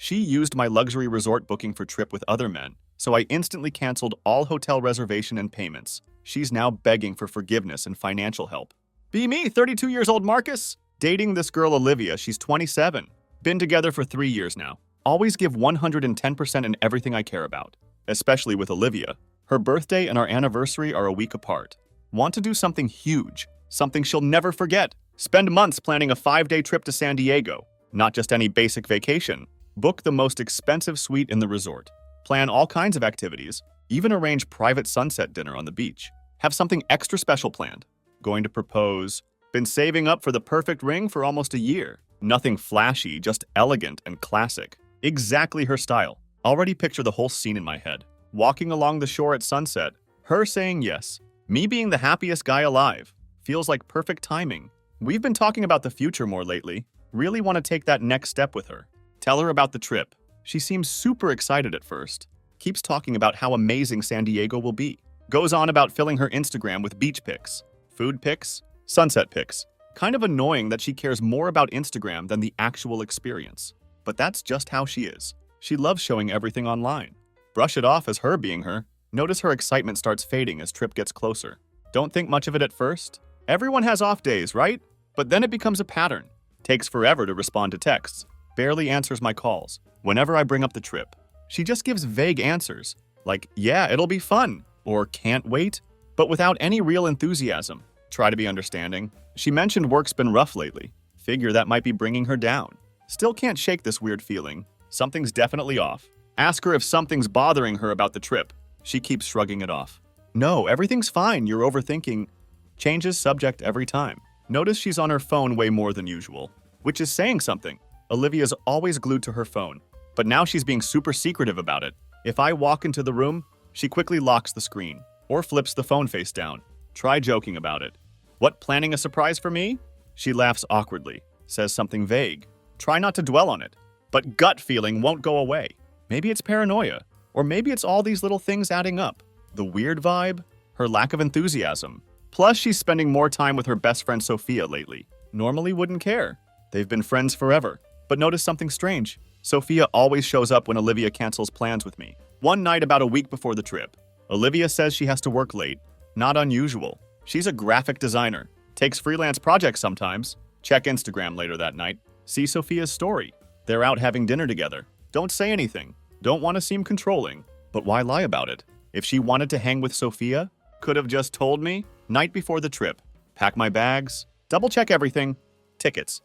She used my luxury resort booking for trip with other men, so I instantly canceled all hotel reservation and payments. She's now begging for forgiveness and financial help. Be me, 32 years old Marcus. Dating this girl Olivia, she's 27. Been together for 3 years now. Always give 110% in everything I care about. Especially with Olivia. Her birthday and our anniversary are a week apart. Want to do something huge. Something she'll never forget. Spend months planning a 5-day trip to San Diego. Not just any basic vacation. Book the most expensive suite in the resort. Plan all kinds of activities. Even arrange private sunset dinner on the beach. Have something extra special planned. Going to propose. Been saving up for the perfect ring for almost a year. Nothing flashy, just elegant and classic. Exactly her style. Already picture the whole scene in my head. Walking along the shore at sunset. Her saying yes. Me being the happiest guy alive. Feels like perfect timing. We've been talking about the future more lately. Really want to take that next step with her. Tell her about the trip. She seems super excited at first. Keeps talking about how amazing San Diego will be. Goes on about filling her Instagram with beach pics, food pics, sunset pics. Kind of annoying that she cares more about Instagram than the actual experience. But that's just how she is. She loves showing everything online. Brush it off as her being her. Notice her excitement starts fading as trip gets closer. Don't think much of it at first. Everyone has off days, right? But then it becomes a pattern. Takes forever to respond to texts. Barely answers my calls. Whenever I bring up the trip, she just gives vague answers, like, yeah, it'll be fun, or can't wait, but without any real enthusiasm. Try to be understanding. She mentioned work's been rough lately. Figure that might be bringing her down. Still can't shake this weird feeling. Something's definitely off. Ask her if something's bothering her about the trip. She keeps shrugging it off. No, everything's fine, you're overthinking. Changes subject every time. Notice she's on her phone way more than usual, which is saying something. Olivia's always glued to her phone, but now she's being super secretive about it. If I walk into the room, she quickly locks the screen or flips the phone face down. Try joking about it. What, planning a surprise for me? She laughs awkwardly, says something vague. Try not to dwell on it, but gut feeling won't go away. Maybe it's paranoia, or maybe it's all these little things adding up. The weird vibe, her lack of enthusiasm. Plus, she's spending more time with her best friend Sophia lately. Normally wouldn't care. They've been friends forever. But notice something strange. Sophia always shows up when Olivia cancels plans with me. One night about a week before the trip. Olivia says she has to work late. Not unusual. She's a graphic designer. Takes freelance projects sometimes. Check Instagram later that night. See Sophia's story. They're out having dinner together. Don't say anything. Don't want to seem controlling. But why lie about it? If she wanted to hang with Sophia, could have just told me. Night before the trip. Pack my bags. Double check everything. Tickets.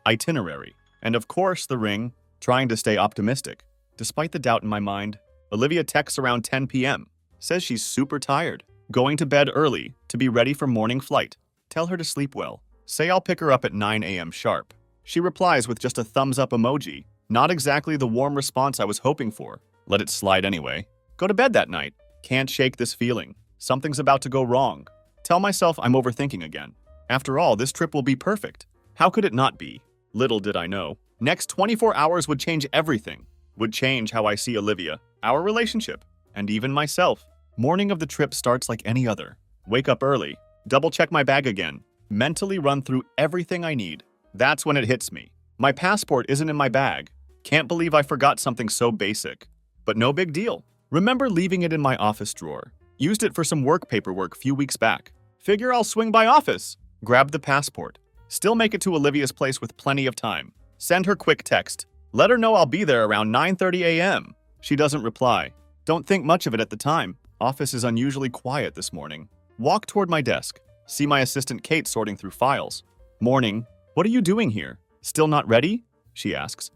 Itinerary. And of course, the ring, trying to stay optimistic. Despite the doubt in my mind, Olivia texts around 10 p.m. Says she's super tired. Going to bed early to be ready for morning flight. Tell her to sleep well. Say I'll pick her up at 9 a.m. sharp. She replies with just a thumbs up emoji. Not exactly the warm response I was hoping for. Let it slide anyway. Go to bed that night. Can't shake this feeling. Something's about to go wrong. Tell myself I'm overthinking again. After all, this trip will be perfect. How could it not be? Little did I know. Next 24 hours would change everything. Would change how I see Olivia, our relationship, and even myself. Morning of the trip starts like any other. Wake up early. Double check my bag again. Mentally run through everything I need. That's when it hits me. My passport isn't in my bag. Can't believe I forgot something so basic. But no big deal. Remember leaving it in my office drawer. Used it for some work paperwork few weeks back. Figure I'll swing by office. Grab the passport. Still make it to Olivia's place with plenty of time. Send her quick text. Let her know I'll be there around 9:30 a.m. She doesn't reply. Don't think much of it at the time. Office is unusually quiet this morning. Walk toward my desk. See my assistant Kate sorting through files. Morning. What are you doing here? Still not ready? She asks.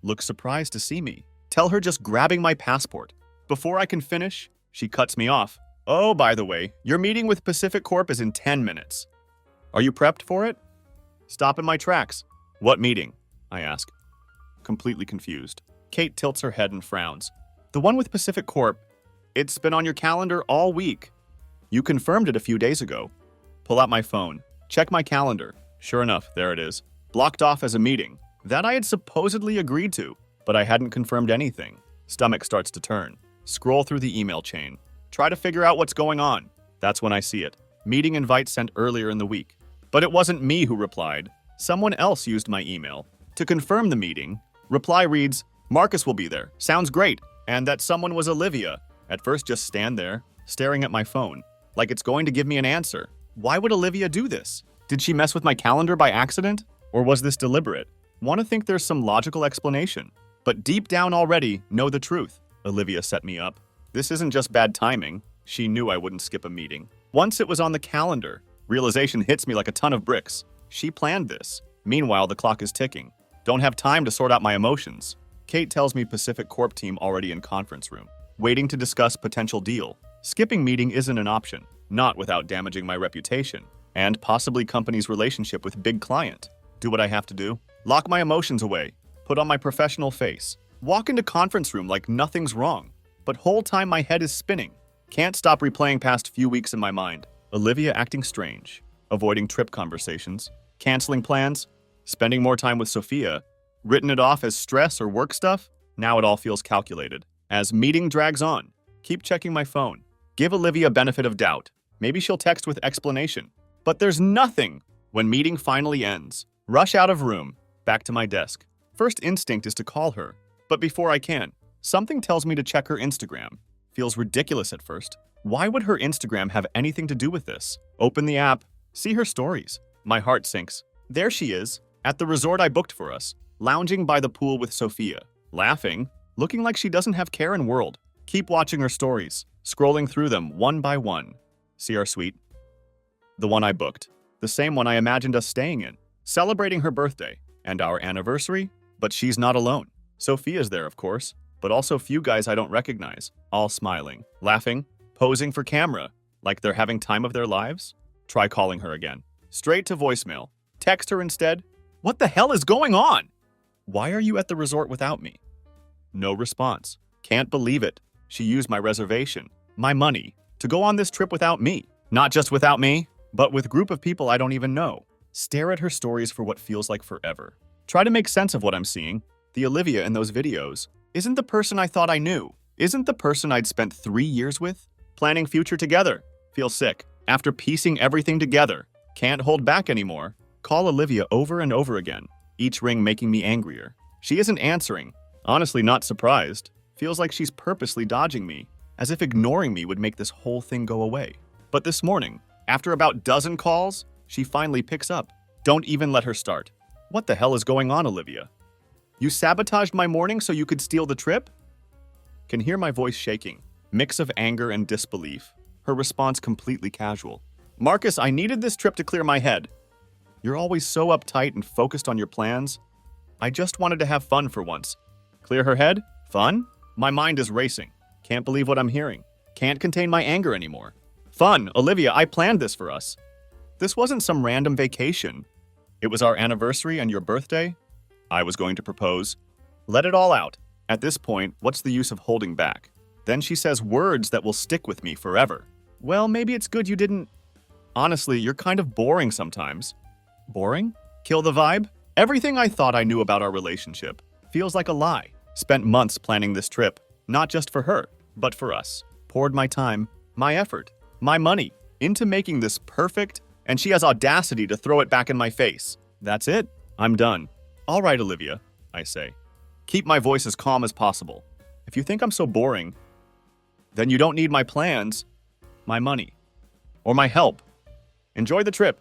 Looks surprised to see me. Tell her just grabbing my passport. Before I can finish, she cuts me off. Oh, by the way, your meeting with Pacific Corp is in 10 minutes. Are you prepped for it? Stop in my tracks. What meeting? I ask. Completely confused. Kate tilts her head and frowns. The one with Pacific Corp. It's been on your calendar all week. You confirmed it a few days ago. Pull out my phone. Check my calendar. Sure enough, there it is. Blocked off as a meeting. That I had supposedly agreed to, but I hadn't confirmed anything. Stomach starts to turn. Scroll through the email chain. Try to figure out what's going on. That's when I see it. Meeting invite sent earlier in the week. But it wasn't me who replied. Someone else used my email. To confirm the meeting, reply reads, Marcus will be there. Sounds great. And that someone was Olivia. At first, just stand there, staring at my phone, like it's going to give me an answer. Why would Olivia do this? Did she mess with my calendar by accident? Or was this deliberate? Want to think there's some logical explanation. But deep down already, know the truth. Olivia set me up. This isn't just bad timing. She knew I wouldn't skip a meeting. Once it was on the calendar, realization hits me like a ton of bricks. She planned this. Meanwhile, the clock is ticking. Don't have time to sort out my emotions. Kate tells me Pacific Corp team already in conference room, waiting to discuss potential deal. Skipping meeting isn't an option, not without damaging my reputation, and possibly company's relationship with big client. Do what I have to do. Lock my emotions away. Put on my professional face. Walk into conference room like nothing's wrong. But whole time my head is spinning. Can't stop replaying past few weeks in my mind. Olivia acting strange. Avoiding trip conversations. Canceling plans. Spending more time with Sophia. Written it off as stress or work stuff. Now it all feels calculated. As meeting drags on, keep checking my phone. Give Olivia benefit of doubt. Maybe she'll text with explanation. But there's nothing. When meeting finally ends, rush out of room, back to my desk. First instinct is to call her. But before I can, something tells me to check her Instagram. Feels ridiculous at first. Why would her Instagram have anything to do with this? Open the app, see her stories. My heart sinks. There she is, at the resort I booked for us, lounging by the pool with Sophia, laughing, looking like she doesn't have care in world. Keep watching her stories, scrolling through them one by one. See our suite? The one I booked. The same one I imagined us staying in, celebrating her birthday and our anniversary, but she's not alone. Sophia's there, of course, but also few guys I don't recognize, all smiling, laughing, posing for camera, like they're having time of their lives. Try calling her again. Straight to voicemail. Text her instead. What the hell is going on? Why are you at the resort without me? No response. Can't believe it. She used my reservation, my money, to go on this trip without me. Not just without me, but with a group of people I don't even know. Stare at her stories for what feels like forever. Try to make sense of what I'm seeing. The Olivia in those videos isn't the person I thought I knew. Isn't the person I'd spent 3 years with. Planning future together. Feel sick. After piecing everything together. Can't hold back anymore. Call Olivia over and over again. Each ring making me angrier. She isn't answering. Honestly, not surprised. Feels like she's purposely dodging me. As if ignoring me would make this whole thing go away. But this morning, after about dozen calls, she finally picks up. Don't even let her start. What the hell is going on, Olivia? You sabotaged my morning so you could steal the trip? Can hear my voice shaking. Mix of anger and disbelief. Her response completely casual. Marcus, I needed this trip to clear my head. You're always so uptight and focused on your plans. I just wanted to have fun for once. Clear her head? Fun? My mind is racing. Can't believe what I'm hearing. Can't contain my anger anymore. Fun, Olivia, I planned this for us. This wasn't some random vacation. It was our anniversary and your birthday. I was going to propose. Let it all out. At this point, what's the use of holding back? Then she says words that will stick with me forever. Well, maybe it's good you didn't. Honestly, you're kind of boring sometimes. Boring? Kill the vibe? Everything I thought I knew about our relationship feels like a lie. Spent months planning this trip, not just for her, but for us. Poured my time, my effort, my money into making this perfect, and she has audacity to throw it back in my face. That's it. I'm done. All right, Olivia, I say. Keep my voice as calm as possible. If you think I'm so boring, then you don't need my plans, my money, or my help. Enjoy the trip.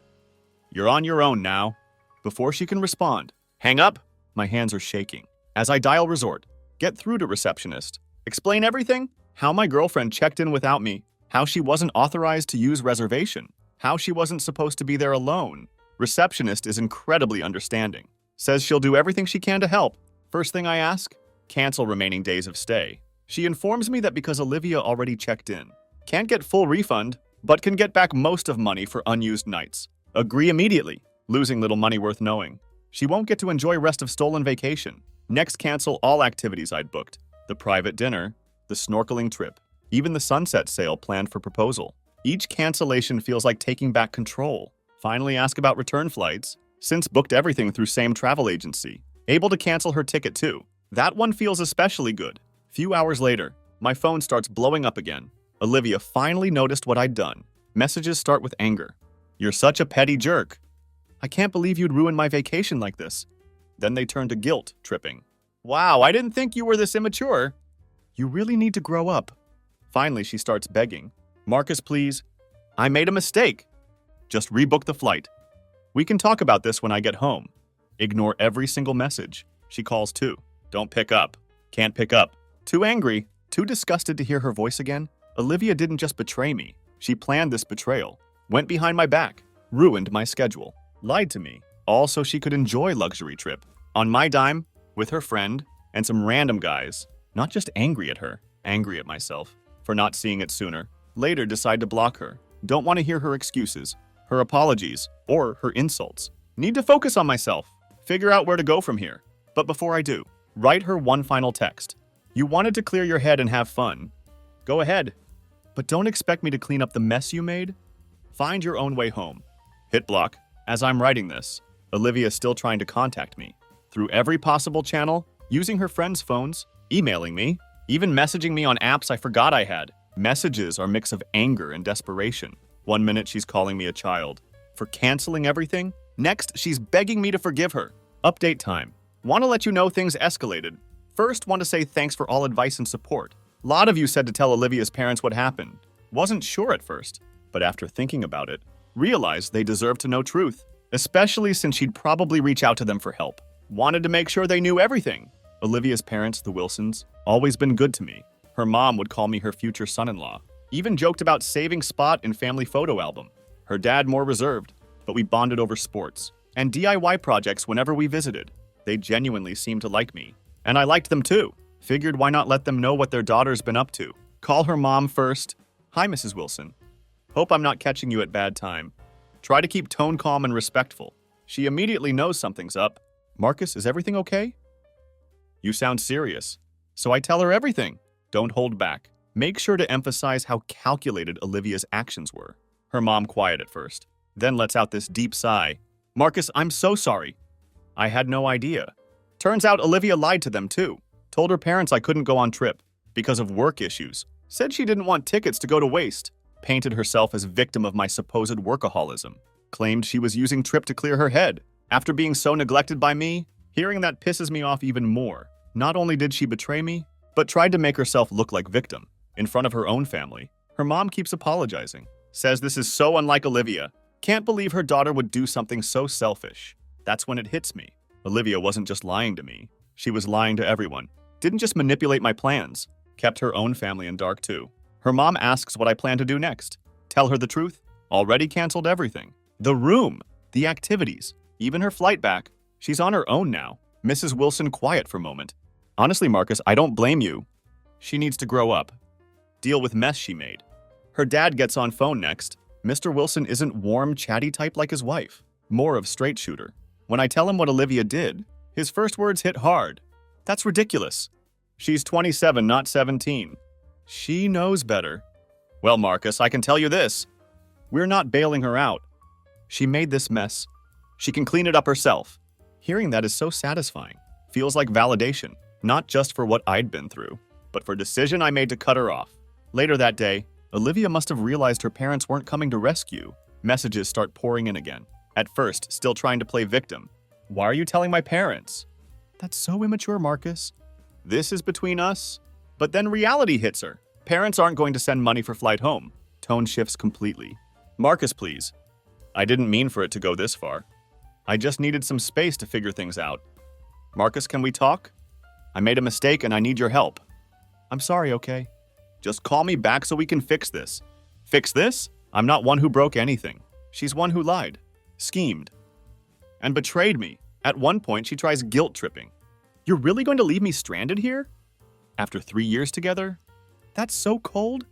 You're on your own now. Before she can respond, hang up. My hands are shaking. As I dial resort, get through to receptionist. Explain everything. How my girlfriend checked in without me. How she wasn't authorized to use reservation. How she wasn't supposed to be there alone. Receptionist is incredibly understanding. Says she'll do everything she can to help. First thing I ask, cancel remaining days of stay. She informs me that because Olivia already checked in. Can't get full refund, but can get back most of money for unused nights. Agree immediately, losing little money worth knowing. She won't get to enjoy rest of stolen vacation. Next, cancel all activities I'd booked. The private dinner, the snorkeling trip, even the sunset sail planned for proposal. Each cancellation feels like taking back control. Finally ask about return flights. Since booked everything through same travel agency. Able to cancel her ticket too. That one feels especially good. Few hours later, my phone starts blowing up again. Olivia finally noticed what I'd done. Messages start with anger. You're such a petty jerk. I can't believe you'd ruin my vacation like this. Then they turn to guilt tripping. Wow, I didn't think you were this immature. You really need to grow up. Finally, she starts begging. Marcus, please. I made a mistake. Just rebook the flight. We can talk about this when I get home. Ignore every single message. She calls too. Don't pick up. Can't pick up. Too angry, too disgusted to hear her voice again. Olivia didn't just betray me. She planned this betrayal. Went behind my back. Ruined my schedule. Lied to me. All so she could enjoy luxury trip. On my dime, with her friend, and some random guys. Not just angry at her. Angry at myself. For not seeing it sooner. Later decide to block her. Don't want to hear her excuses. Her apologies. Or her insults. Need to focus on myself. Figure out where to go from here. But before I do, write her one final text. You wanted to clear your head and have fun. Go ahead. But don't expect me to clean up the mess you made. Find your own way home. Hit block. As I'm writing this, Olivia is still trying to contact me. Through every possible channel, using her friends' phones, emailing me, even messaging me on apps I forgot I had. Messages are a mix of anger and desperation. One minute she's calling me a child. For canceling everything? Next, she's begging me to forgive her. Update time. Want to let you know things escalated. First, want to say thanks for all advice and support. A lot of you said to tell Olivia's parents what happened. Wasn't sure at first, but after thinking about it, realized they deserve to know truth, especially since she'd probably reach out to them for help. Wanted to make sure they knew everything. Olivia's parents, the Wilsons, always been good to me. Her mom would call me her future son-in-law. Even joked about saving spot in family photo album. Her dad more reserved, but we bonded over sports and DIY projects whenever we visited. They genuinely seemed to like me, and I liked them too. Figured why not let them know what their daughter's been up to. Call her mom first. Hi, Mrs. Wilson. Hope I'm not catching you at bad time. Try to keep tone calm and respectful. She immediately knows something's up. Marcus, is everything okay? You sound serious. So I tell her everything. Don't hold back. Make sure to emphasize how calculated Olivia's actions were. Her mom quiet at first, then lets out this deep sigh. Marcus, I'm so sorry. I had no idea. Turns out Olivia lied to them too. Told her parents I couldn't go on trip because of work issues. Said she didn't want tickets to go to waste. Painted herself as victim of my supposed workaholism. Claimed she was using trip to clear her head. After being so neglected by me, hearing that pisses me off even more. Not only did she betray me, but tried to make herself look like victim in front of her own family. Her mom keeps apologizing. Says this is so unlike Olivia. Can't believe her daughter would do something so selfish. That's when it hits me. Olivia wasn't just lying to me. She was lying to everyone. Didn't just manipulate my plans. Kept her own family in dark too. Her mom asks what I plan to do next. Tell her the truth. Already canceled everything. The room. The activities. Even her flight back. She's on her own now. Mrs. Wilson quiet for a moment. Honestly, Marcus, I don't blame you. She needs to grow up. Deal with mess she made. Her dad gets on phone next. Mr. Wilson isn't warm, chatty type like his wife. More of straight shooter. When I tell him what Olivia did, his first words hit hard. That's ridiculous. She's 27, not 17. She knows better. Well, Marcus, I can tell you this. We're not bailing her out. She made this mess. She can clean it up herself. Hearing that is so satisfying. Feels like validation, not just for what I'd been through, but for a decision I made to cut her off. Later that day, Olivia must have realized her parents weren't coming to rescue. Messages start pouring in again. At first, still trying to play victim. Why are you telling my parents? That's so immature, Marcus. This is between us. But then reality hits her. Parents aren't going to send money for flight home. Tone shifts completely. Marcus, please. I didn't mean for it to go this far. I just needed some space to figure things out. Marcus, can we talk? I made a mistake and I need your help. I'm sorry, okay? Just call me back so we can fix this. Fix this? I'm not one who broke anything. She's one who lied, schemed, and betrayed me. At one point, she tries guilt tripping. You're really going to leave me stranded here? After 3 years together? That's so cold.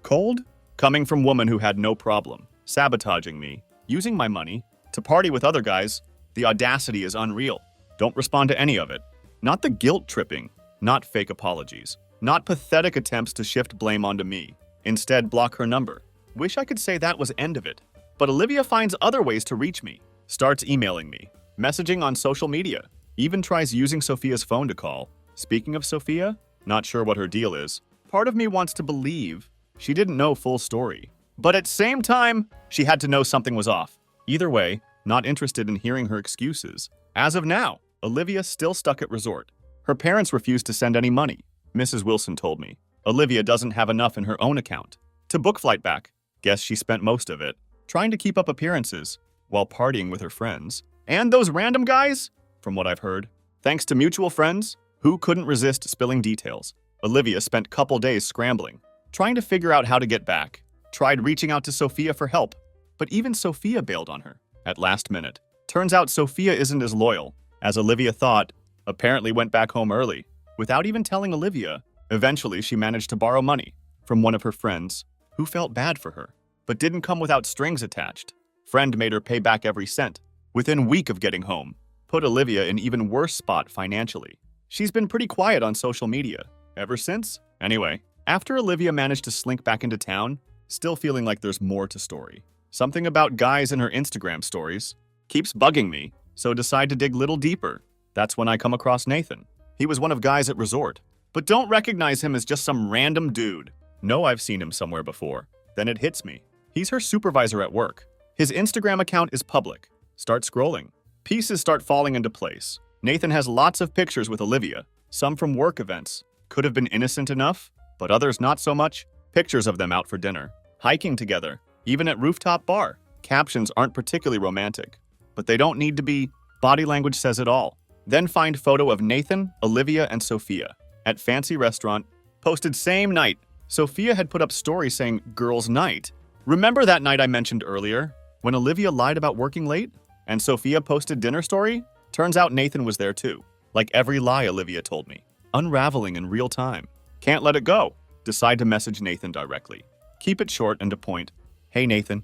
Cold? Coming from woman who had no problem, sabotaging me, using my money, to party with other guys, the audacity is unreal. Don't respond to any of it. Not the guilt tripping, not fake apologies, not pathetic attempts to shift blame onto me. Instead, block her number. Wish I could say that was end of it. But Olivia finds other ways to reach me. Starts emailing me, messaging on social media, even tries using Sophia's phone to call. Speaking of Sophia, not sure what her deal is. Part of me wants to believe she didn't know full story. But at same time, she had to know something was off. Either way, not interested in hearing her excuses. As of now, Olivia's still stuck at resort. Her parents refused to send any money. Mrs. Wilson told me. Olivia doesn't have enough in her own account to book flight back. Guess she spent most of it trying to keep up appearances while partying with her friends. And those random guys, from what I've heard. Thanks to mutual friends who couldn't resist spilling details, Olivia spent couple days scrambling, trying to figure out how to get back. Tried reaching out to Sophia for help, but even Sophia bailed on her at last minute. Turns out Sophia isn't as loyal as Olivia thought, apparently went back home early without even telling Olivia. Eventually, she managed to borrow money from one of her friends who felt bad for her, but didn't come without strings attached. Friend made her pay back every cent within a week of getting home. Put Olivia in even worse spot financially. She's been pretty quiet on social media ever since. Anyway, after Olivia managed to slink back into town, still feeling like there's more to story. Something about guys in her Instagram stories keeps bugging me, so decide to dig a little deeper. That's when I come across Nathan. He was one of guys at resort, but don't recognize him as just some random dude. No, I've seen him somewhere before. Then it hits me. He's her supervisor at work. His Instagram account is public. Start scrolling. Pieces start falling into place. Nathan has lots of pictures with Olivia, some from work events. Could have been innocent enough, but others not so much. Pictures of them out for dinner, hiking together, even at rooftop bar. Captions aren't particularly romantic, but they don't need to be. Body language says it all. Then find photo of Nathan, Olivia, and Sophia at fancy restaurant, posted same night. Sophia had put up story saying girls' night. Remember that night I mentioned earlier when Olivia lied about working late and Sophia posted dinner story? Turns out Nathan was there too, like every lie Olivia told me, unraveling in real time. Can't let it go. Decide to message Nathan directly. Keep it short and to point. Hey Nathan,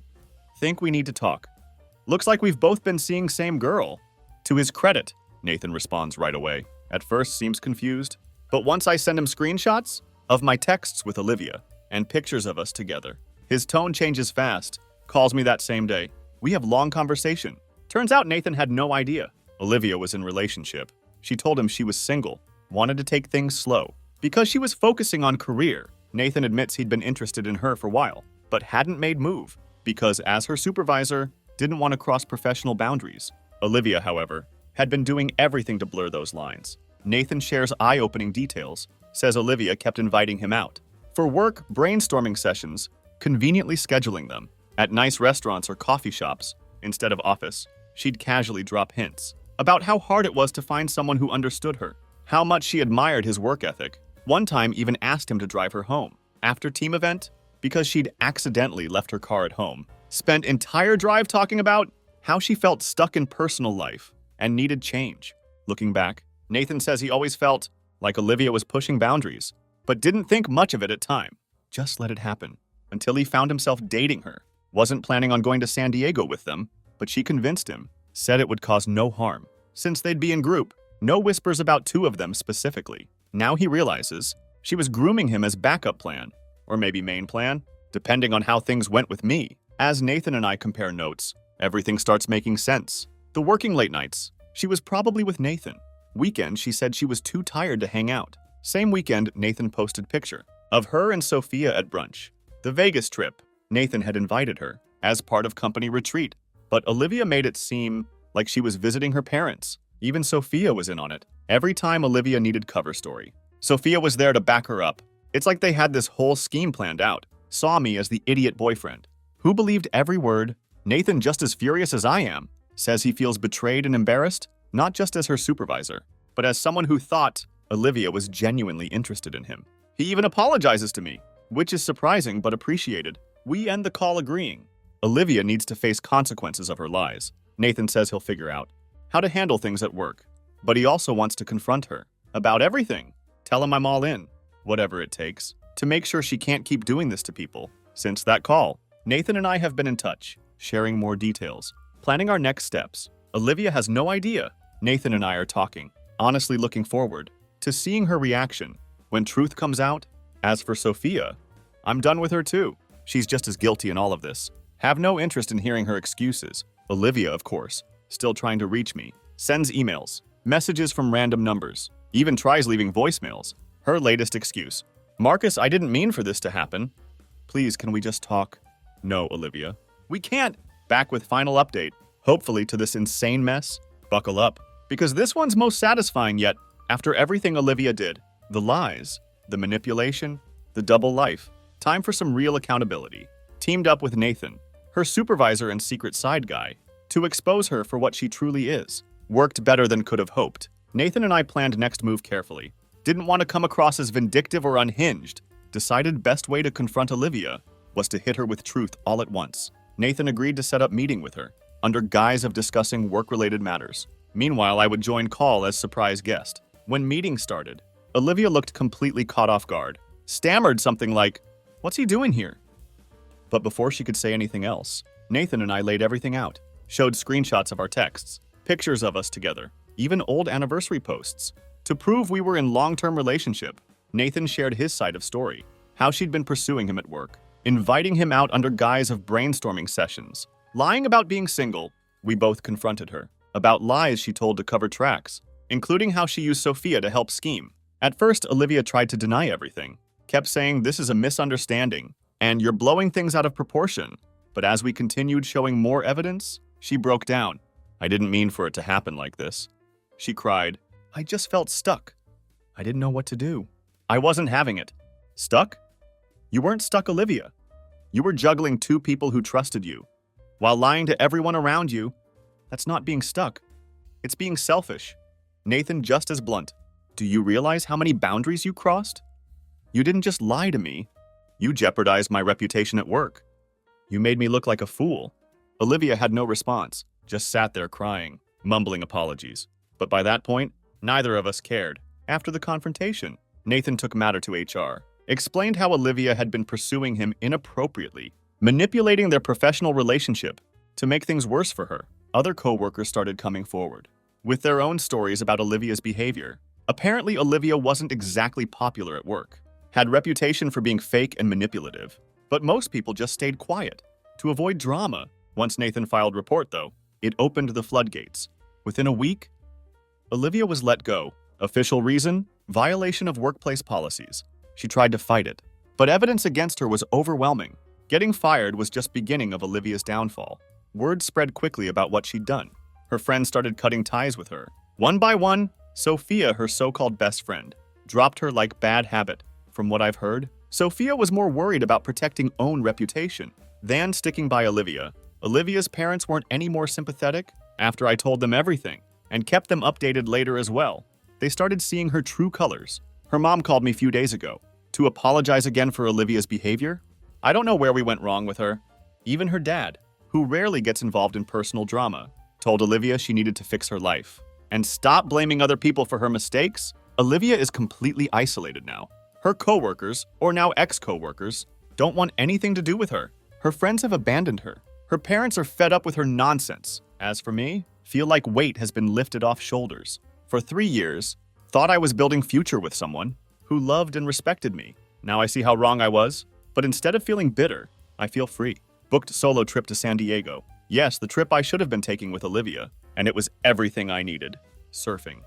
think we need to talk. Looks like we've both been seeing same girl. To his credit, Nathan responds right away. At first seems confused, but once I send him screenshots of my texts with Olivia and pictures of us together, his tone changes fast, calls me that same day. We have long conversation. Turns out Nathan had no idea Olivia was in relationship. She told him she was single, wanted to take things slow. Because she was focusing on career, Nathan admits he'd been interested in her for a while, but hadn't made move because as her supervisor, didn't want to cross professional boundaries. Olivia, however, had been doing everything to blur those lines. Nathan shares eye-opening details, says Olivia kept inviting him out for work brainstorming sessions, conveniently scheduling them at nice restaurants or coffee shops instead of office. She'd casually drop hints about how hard it was to find someone who understood her, how much she admired his work ethic. One time even asked him to drive her home after team event because she'd accidentally left her car at home. Spent entire drive talking about how she felt stuck in personal life and needed change. Looking back, Nathan says he always felt like Olivia was pushing boundaries, but didn't think much of it at time. Just let it happen until he found himself dating her. Wasn't planning on going to San Diego with them, but she convinced him, said it would cause no harm since they'd be in group. No whispers about two of them specifically. Now he realizes she was grooming him as backup plan, or maybe main plan, depending on how things went with me. As Nathan and I compare notes, everything starts making sense. The working late nights, she was probably with Nathan. Weekend, she said she was too tired to hang out. Same weekend, Nathan posted picture of her and Sophia at brunch. The Vegas trip, Nathan had invited her as part of company retreat, but Olivia made it seem like she was visiting her parents. Even Sophia was in on it. Every time Olivia needed cover story, Sophia was there to back her up. It's like they had this whole scheme planned out. Saw me as the idiot boyfriend who believed every word. Nathan, just as furious as I am, says he feels betrayed and embarrassed, not just as her supervisor, but as someone who thought Olivia was genuinely interested in him. He even apologizes to me, which is surprising but appreciated. We end the call agreeing. Olivia needs to face consequences of her lies. Nathan says he'll figure out how to handle things at work, but he also wants to confront her about everything. Tell him I'm all in, whatever it takes, to make sure she can't keep doing this to people. Since that call, Nathan and I have been in touch, sharing more details, planning our next steps. Olivia has no idea Nathan and I are talking, honestly looking forward to seeing her reaction when truth comes out. As for Sophia, I'm done with her too. She's just as guilty in all of this. Have no interest in hearing her excuses. Olivia, of course, still trying to reach me, sends emails, messages from random numbers, even tries leaving voicemails. Her latest excuse: Marcus, I didn't mean for this to happen. Please, can we just talk? No, Olivia. We can't. Back with final update, hopefully to this insane mess. Buckle up, because this one's most satisfying yet. After everything Olivia did, the lies, the manipulation, the double life, time for some real accountability. Teamed up with Nathan, her supervisor and secret side guy, to expose her for what she truly is. Worked better than could have hoped. Nathan and I planned next move carefully. Didn't want to come across as vindictive or unhinged. Decided best way to confront Olivia was to hit her with truth all at once. Nathan agreed to set up meeting with her, under guise of discussing work-related matters. Meanwhile, I would join call as surprise guest. When meeting started, Olivia looked completely caught off guard, stammered something like, "What's he doing here?" But before she could say anything else, Nathan and I laid everything out, showed screenshots of our texts, pictures of us together, even old anniversary posts. To prove we were in long-term relationship, Nathan shared his side of story, how she'd been pursuing him at work, inviting him out under guise of brainstorming sessions, lying about being single. We both confronted her about lies she told to cover tracks, including how she used Sophia to help scheme. At first, Olivia tried to deny everything, kept saying this is a misunderstanding, and you're blowing things out of proportion. But as we continued showing more evidence, she broke down. "I didn't mean for it to happen like this." She cried, "I just felt stuck. I didn't know what to do. I wasn't having it." Stuck? You weren't stuck, Olivia. You were juggling two people who trusted you, while lying to everyone around you. That's not being stuck. It's being selfish. Nathan, just as blunt. Do you realize how many boundaries you crossed? You didn't just lie to me. You jeopardized my reputation at work. You made me look like a fool. Olivia had no response, just sat there crying, mumbling apologies. But by that point, neither of us cared. After the confrontation, Nathan took matter to HR, explained how Olivia had been pursuing him inappropriately, manipulating their professional relationship to make things worse for her. Other co-workers started coming forward with their own stories about Olivia's behavior. Apparently, Olivia wasn't exactly popular at work, had reputation for being fake and manipulative, but most people just stayed quiet to avoid drama. Once Nathan filed report, though, it opened the floodgates. Within a week, Olivia was let go. Official reason? Violation of workplace policies. She tried to fight it, but evidence against her was overwhelming. Getting fired was just beginning of Olivia's downfall. Word spread quickly about what she'd done. Her friends started cutting ties with her. One by one, Sophia, her so-called best friend, dropped her like bad habit. From what I've heard, Sophia was more worried about protecting own reputation than sticking by Olivia. Olivia's parents weren't any more sympathetic after I told them everything and kept them updated later as well. They started seeing her true colors. Her mom called me a few days ago to apologize again for Olivia's behavior. I don't know where we went wrong with her. Even her dad, who rarely gets involved in personal drama, told Olivia she needed to fix her life and stop blaming other people for her mistakes. Olivia is completely isolated now. Her coworkers, or now ex-coworkers, don't want anything to do with her. Her friends have abandoned her. Her parents are fed up with her nonsense. As for me, feel like weight has been lifted off shoulders. For 3 years, thought I was building future with someone who loved and respected me. Now I see how wrong I was, but instead of feeling bitter, I feel free. Booked solo trip to San Diego. Yes, the trip I should have been taking with Olivia, and it was everything I needed. Surfing.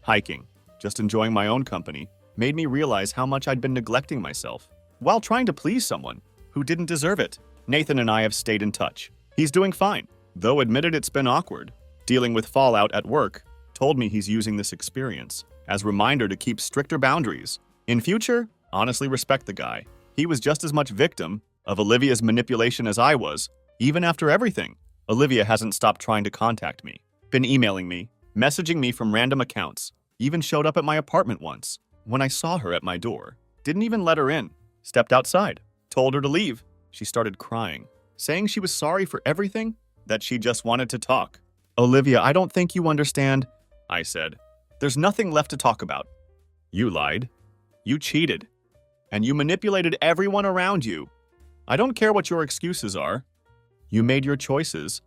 Hiking. Just enjoying my own company made me realize how much I'd been neglecting myself while trying to please someone who didn't deserve it. Nathan and I have stayed in touch. He's doing fine, though admitted it's been awkward. Dealing with fallout at work, told me he's using this experience as a reminder to keep stricter boundaries. In future, honestly respect the guy. He was just as much victim of Olivia's manipulation as I was, even after everything. Olivia hasn't stopped trying to contact me, been emailing me, messaging me from random accounts, even showed up at my apartment once. When I saw her at my door, didn't even let her in, stepped outside, told her to leave. She started crying, saying she was sorry for everything, that she just wanted to talk. Olivia, I don't think you understand, I said. There's nothing left to talk about. You lied. You cheated. And you manipulated everyone around you. I don't care what your excuses are. You made your choices.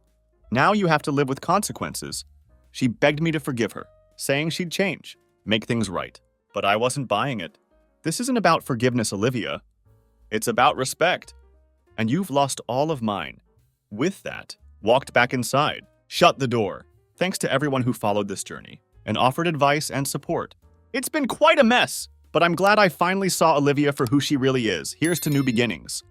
Now you have to live with consequences. She begged me to forgive her, saying she'd change, make things right. But I wasn't buying it. This isn't about forgiveness, Olivia. It's about respect. And you've lost all of mine. With that, walked back inside, shut the door. Thanks to everyone who followed this journey and offered advice and support. It's been quite a mess, but I'm glad I finally saw Olivia for who she really is. Here's to new beginnings.